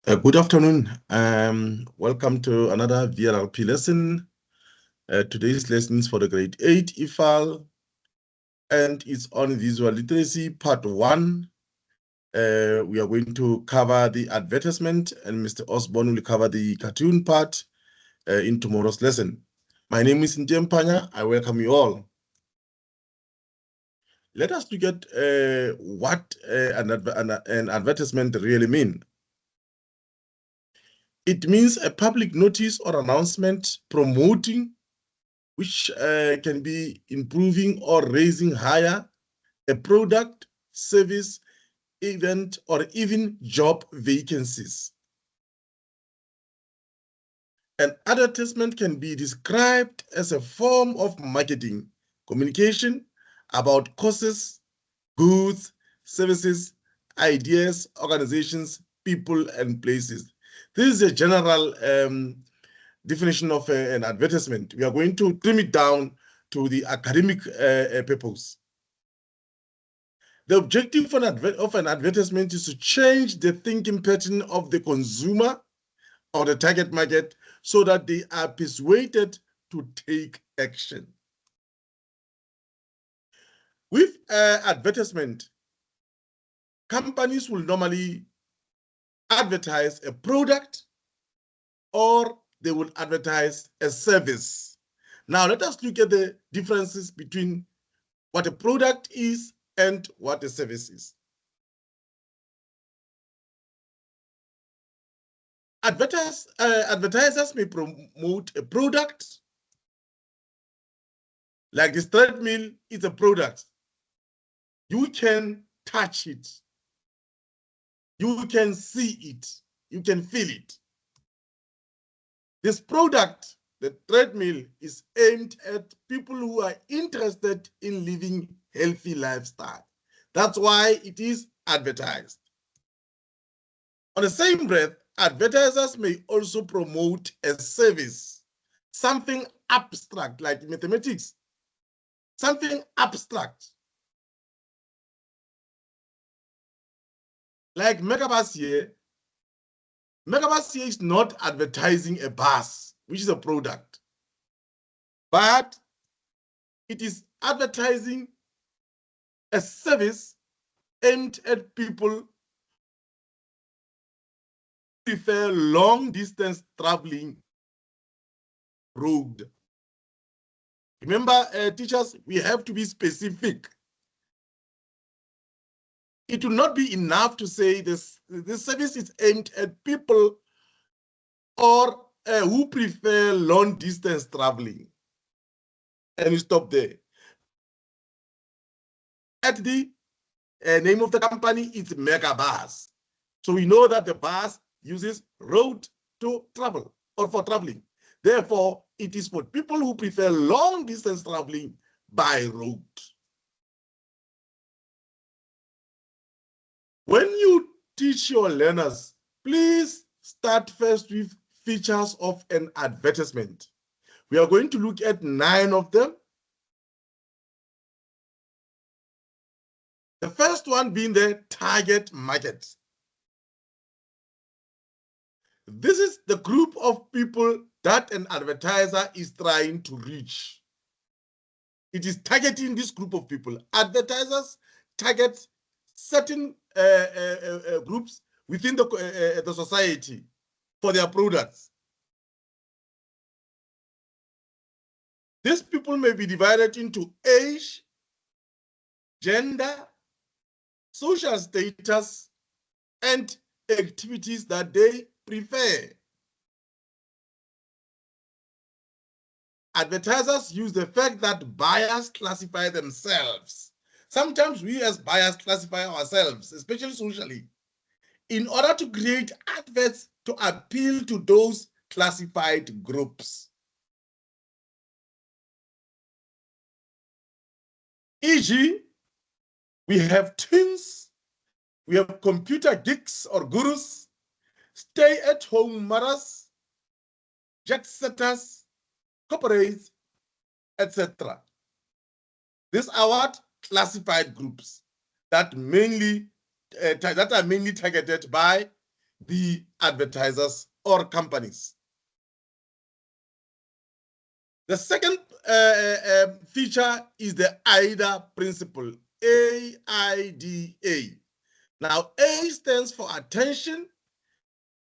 Good afternoon. Welcome to another VLRP lesson. Today's lesson is for the grade 8 EFAL, and it's on visual literacy part 1. We are going to cover the advertisement, and Mr. Osborne will cover the cartoon part in tomorrow's lesson. My name is Ntempanya. I welcome you all. Let us look at what an advertisement really means. It means a public notice or announcement promoting, which can be improving or raising higher a product, service, event, or even job vacancies. An advertisement can be described as a form of marketing, communication about causes, goods, services, ideas, organizations, people, and places. This is a general definition of an advertisement. We are going to trim it down to the academic purpose. The objective of an advertisement is to change the thinking pattern of the consumer or the target market so that they are persuaded to take action. With advertisement, companies will normally advertise a product or they will advertise a service. Now, let us look at the differences between what a product is and what a service is. Advertisers may promote a product, like this treadmill is a product. You can touch it. You can see it. You can feel it. This product, the treadmill, is aimed at people who are interested in living healthy lifestyle. That's why it is advertised. On the same breath, advertisers may also promote a service, something abstract like mathematics, something abstract. Like Megabus here, Megabus here is not advertising a bus, which is a product, but it is advertising a service aimed at people who prefer long distance traveling road. Remember, teachers, we have to be specific. It will not be enough to say this service is aimed at people or who prefer long distance traveling. And you stop there. At the name of the company is Megabus. So we know that the bus uses road to travel or for traveling. Therefore, it is for people who prefer long distance traveling by road. When you teach your learners, please start first with features of an advertisement. We are going to look at 9 of them. The first one being the target market. This is the group of people that an advertiser is trying to reach. It is targeting this group of people. Advertisers target certain groups within the society for their products. These people may be divided into age, gender, social status, and activities that they prefer. Advertisers use the fact that buyers classify themselves. Sometimes we as buyers classify ourselves, especially socially, in order to create adverts to appeal to those classified groups. E.g., we have teens, we have computer geeks or gurus, stay-at-home mothers, jet setters, corporates, etc. These are what? Classified groups that are mainly targeted by the advertisers or companies. The second feature is the AIDA principle, AIDA. Now, A stands for attention,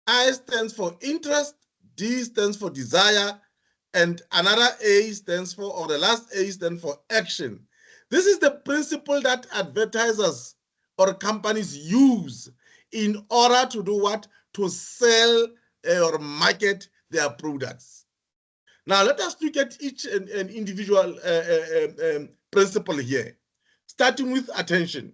I stands for interest, D stands for desire, and another A stands for, or the last A stands for action. This is the principle that advertisers or companies use in order to do what? To sell or market their products. Now, let us look at each an individual principle here, starting with attention.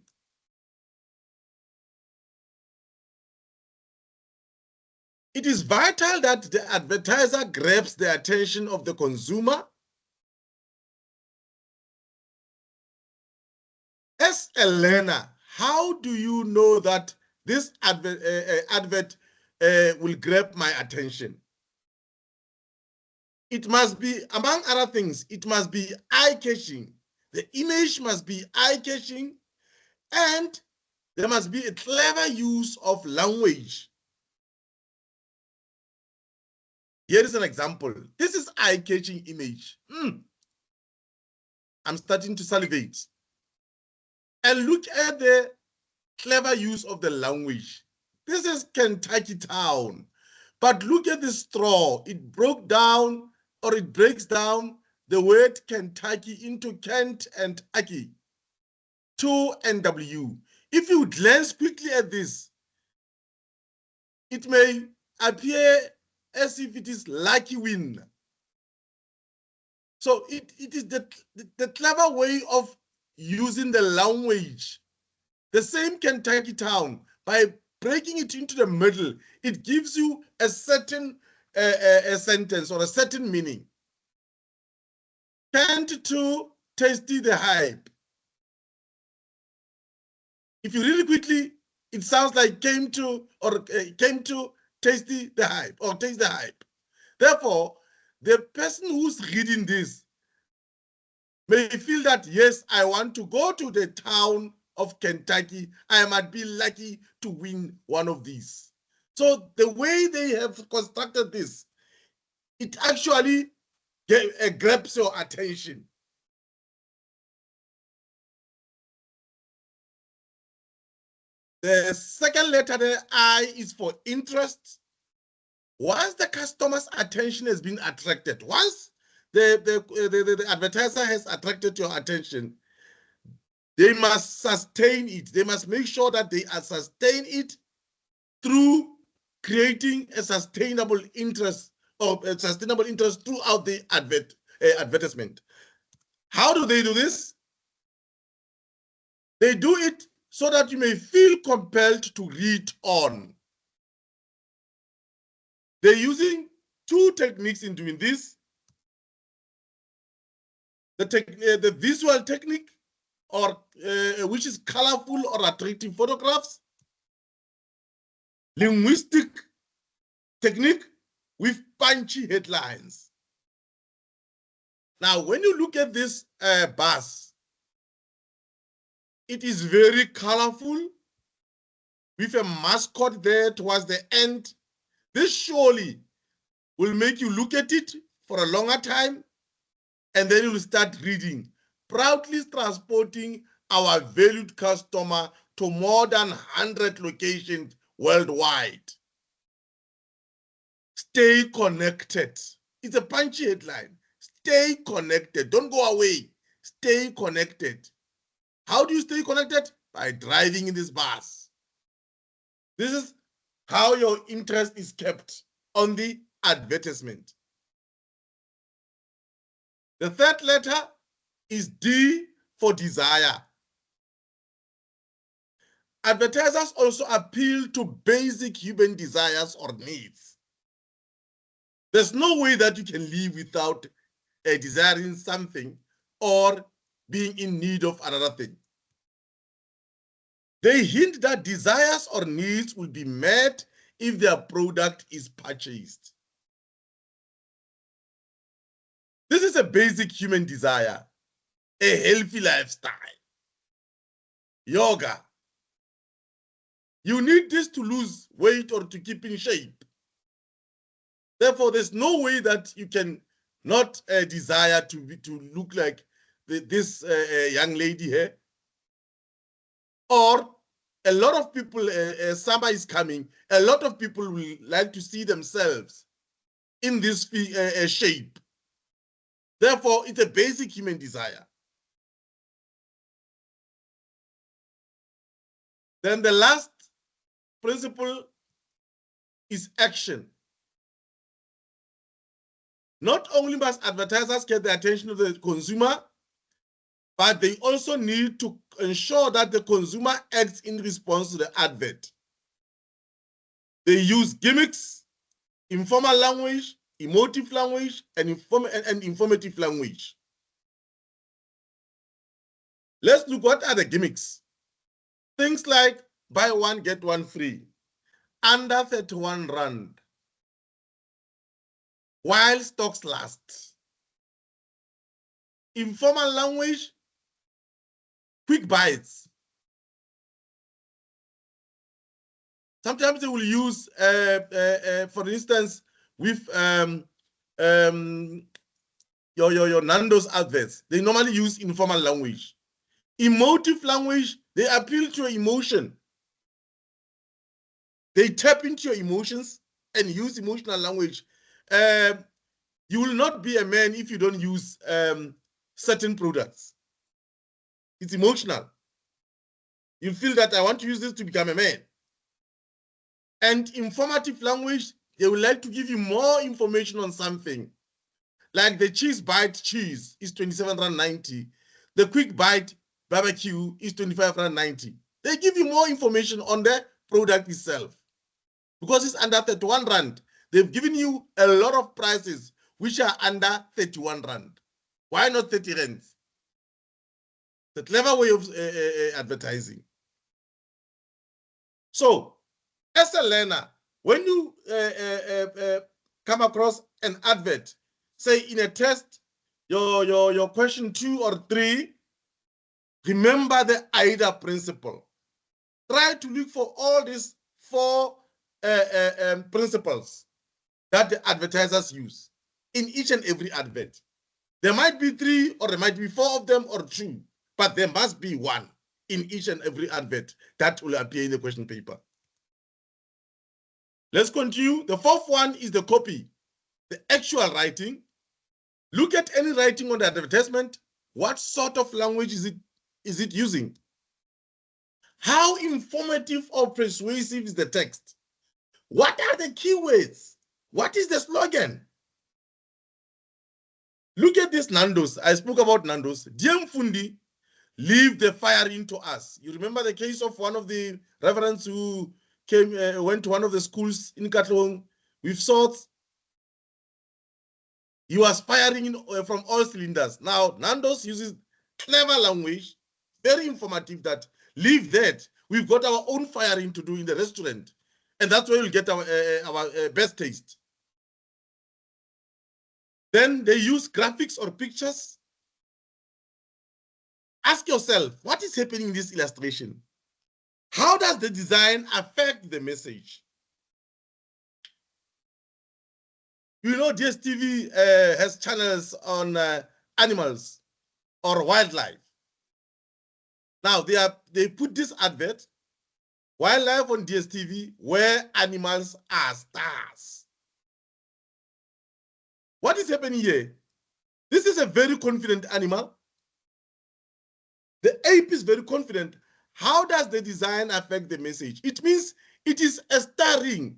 It is vital that the advertiser grabs the attention of the consumer. As a learner, how do you know that this advert will grab my attention? It must be, among other things, it must be eye-catching. The image must be eye-catching, and there must be a clever use of language. Here is an example. This is eye-catching image. I'm starting to salivate. And look at the clever use of the language. This is Kentucky Town. But look at the straw. It broke down, or it breaks down the word Kentucky into Kent and Aki, 2 and W. If you glance quickly at this, it may appear as if it is lucky win. So it is the clever way of using the language. The same Kentucky Town, by breaking it into the middle, it gives you a certain a sentence or a certain meaning. Kent to tasty the hype. If you read it quickly, it sounds like came to tasty the hype or taste the hype. Therefore, the person who's reading this may feel that, yes, I want to go to the town of Kentucky. I might be lucky to win one of these. So the way they have constructed this, it actually grabs your attention. The second letter, the I, is for interest. Once the customer's attention has been attracted, once the advertiser has attracted your attention, they must sustain it. They must make sure that they sustain it through creating a sustainable interest throughout the advertisement. How do they do this? They do it so that you may feel compelled to read on. They're using two techniques in doing this. The visual technique, or which is colorful or attractive photographs. Linguistic technique with punchy headlines. Now, when you look at this bus, it is very colorful with a mascot there towards the end. This surely will make you look at it for a longer time, and then you will start reading, proudly transporting our valued customer to more than 100 locations worldwide. Stay connected. It's a punchy headline. Stay connected. Don't go away. Stay connected. How do you stay connected? By driving in this bus. This is how your interest is kept on the advertisement. The third letter is D for desire. Advertisers also appeal to basic human desires or needs. There's no way that you can live without desiring something or being in need of another thing. They hint that desires or needs will be met if their product is purchased. This is a basic human desire: a healthy lifestyle, yoga, You need this to lose weight or to keep in shape. Therefore, there's no way that you can not desire to look like this young lady here. Or a lot of people, summer is coming, a lot of people will like to see themselves in this shape. Therefore, it's a basic human desire. Then the last principle is action. Not only must advertisers get the attention of the consumer, but they also need to ensure that the consumer acts in response to the advert. They use gimmicks, informal language, emotive language, and informative language. Let's look what are the gimmicks. Things like buy one, get one free, under 31 rand, while stocks last. Informal language, quick bites. Sometimes they will use, for instance, with your Nando's adverts, they normally use informal language. Emotive language, they appeal to your emotion. They tap into your emotions and use emotional language. You will not be a man if you don't use certain products. It's emotional. You feel that I want to use this to become a man. And informative language, they would like to give you more information on something. Like the cheese bite cheese is 27.90 rand. The quick bite barbecue is 25.90 rand. They give you more information on the product itself. Because it's under 31 rand, they've given you a lot of prices which are under 31 rand. Why not 30 rand? The clever way of advertising. So, as a learner, when you come across an advert, say in a test, your question 2 or 3, remember the AIDA principle. Try to look for all these 4 principles that the advertisers use in each and every advert. There might be 3 or there might be 4 of them or 2, but there must be 1 in each and every advert that will appear in the question paper. Let's continue. The 4th one is the copy, the actual writing. Look at any writing on the advertisement. What sort of language is it using? How informative or persuasive is the text? What are the keywords? What is the slogan? Look at this Nando's. I spoke about Nando's. Dear Mfundi, leave the fire into us. You remember the case of one of the reverends who went to one of the schools in Katlong with swords. He was firing from all cylinders. Now, Nando's uses clever language, very informative, that leave that. We've got our own firing to do in the restaurant. And that's where we'll get our best taste. Then they use graphics or pictures. Ask yourself, what is happening in this illustration? How does the design affect the message? You know, DSTV has channels on animals or wildlife. Now, they put this advert, wildlife on DSTV, where animals are stars. What is happening here? This is a very confident animal. The ape is very confident. How does the design affect the message? It means it is a starring.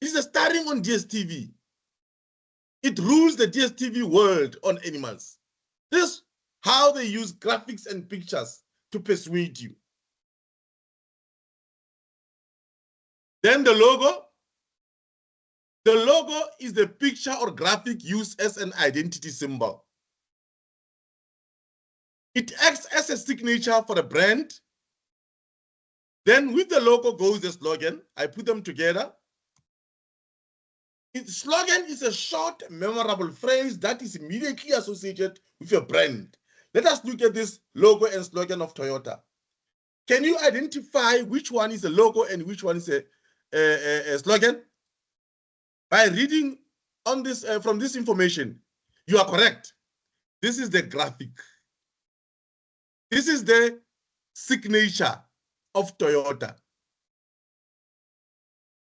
It's a starring on DSTV. It rules the DSTV world on animals. This is how they use graphics and pictures to persuade you. Then the logo. The logo is the picture or graphic used as an identity symbol. It acts as a signature for a brand. Then with the logo goes the slogan. I put them together. Its slogan is a short, memorable phrase that is immediately associated with your brand. Let us look at this logo and slogan of Toyota. Can you identify which one is a logo and which one is a slogan? By reading on this from this information, you are correct. This is the graphic. This is the signature of Toyota.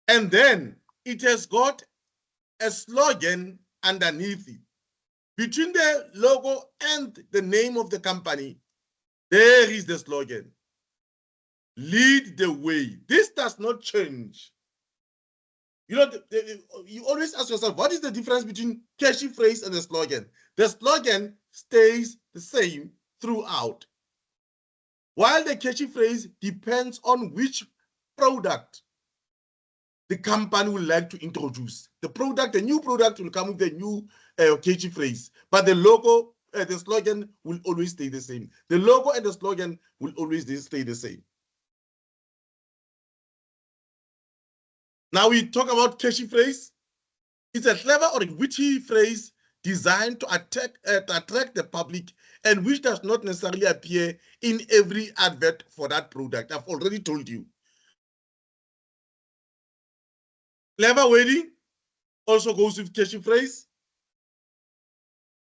And then it has got a slogan underneath it. Between the logo and the name of the company, there is the slogan. Lead the way. This does not change. You know, you always ask yourself, what is the difference between catchy phrase and the slogan? The slogan stays the same throughout, while the catchy phrase depends on which product the company would like to introduce. The new product will come with a new catchy phrase, but the logo, the slogan will always stay the same. The logo and the slogan will always stay the same. Now we talk about catchy phrase. It's a clever or witty phrase designed to attract the public and which does not necessarily appear in every advert for that product. I've already told you. Clever wording also goes with catchy phrase.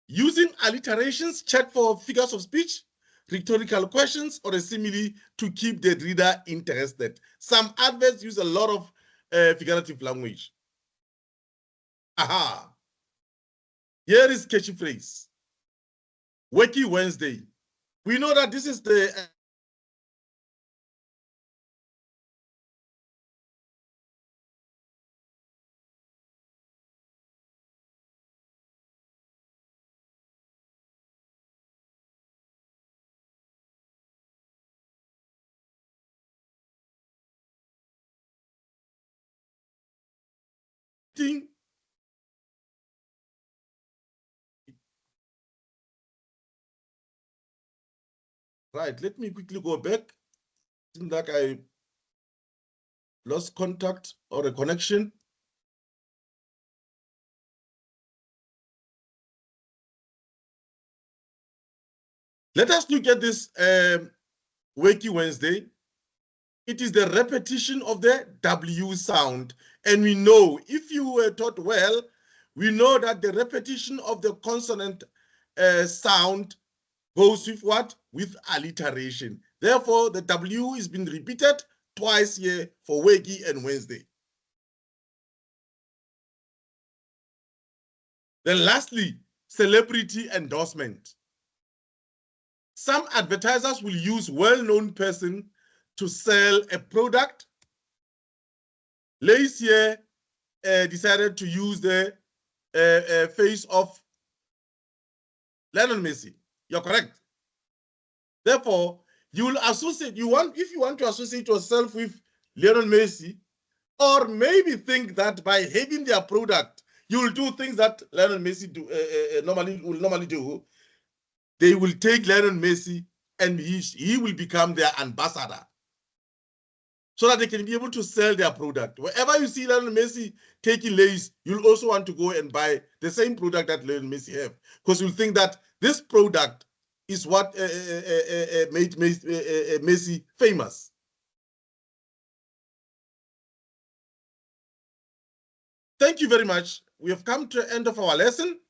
Using alliterations, check for figures of speech, rhetorical questions, or a simile to keep the reader interested. Some adverts use a lot of figurative language. Aha. Here is catchy phrase. Wacky Wednesday. We know that this is the thing. Right, let me quickly go back. Seems like I lost contact or a connection. Let us look at this Wakey Wednesday. It is the repetition of the W sound. And we know, if you were taught well, we know that the repetition of the consonant sound goes with what? With alliteration. Therefore, the W is being repeated twice here for Wakey and Wednesday. Then lastly, celebrity endorsement. Some advertisers will use well-known person to sell a product. Lace here decided to use the face of Lionel Messi. You're correct. Therefore, you will associate, if you want to associate yourself with Lionel Messi, or maybe think that by having their product, you will do things that Lionel Messi will normally do. They will take Lionel Messi and he will become their ambassador, so that they can be able to sell their product. Wherever you see Lionel Messi taking lace, you'll also want to go and buy the same product that Lionel Messi have, because you'll think that this product is what made Messi famous. Thank you very much. We have come to the end of our lesson.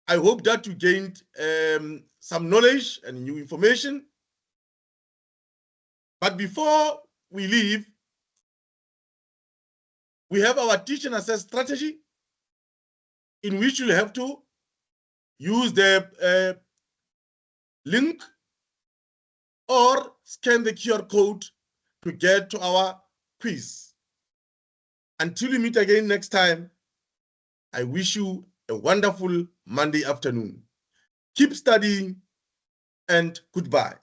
I hope that you gained some knowledge and new information. But before we leave, we have our teach and assess strategy, in which you'll have to use the link or scan the QR code to get to our quiz. Until we meet again next time, I wish you a wonderful Monday afternoon. Keep studying and goodbye.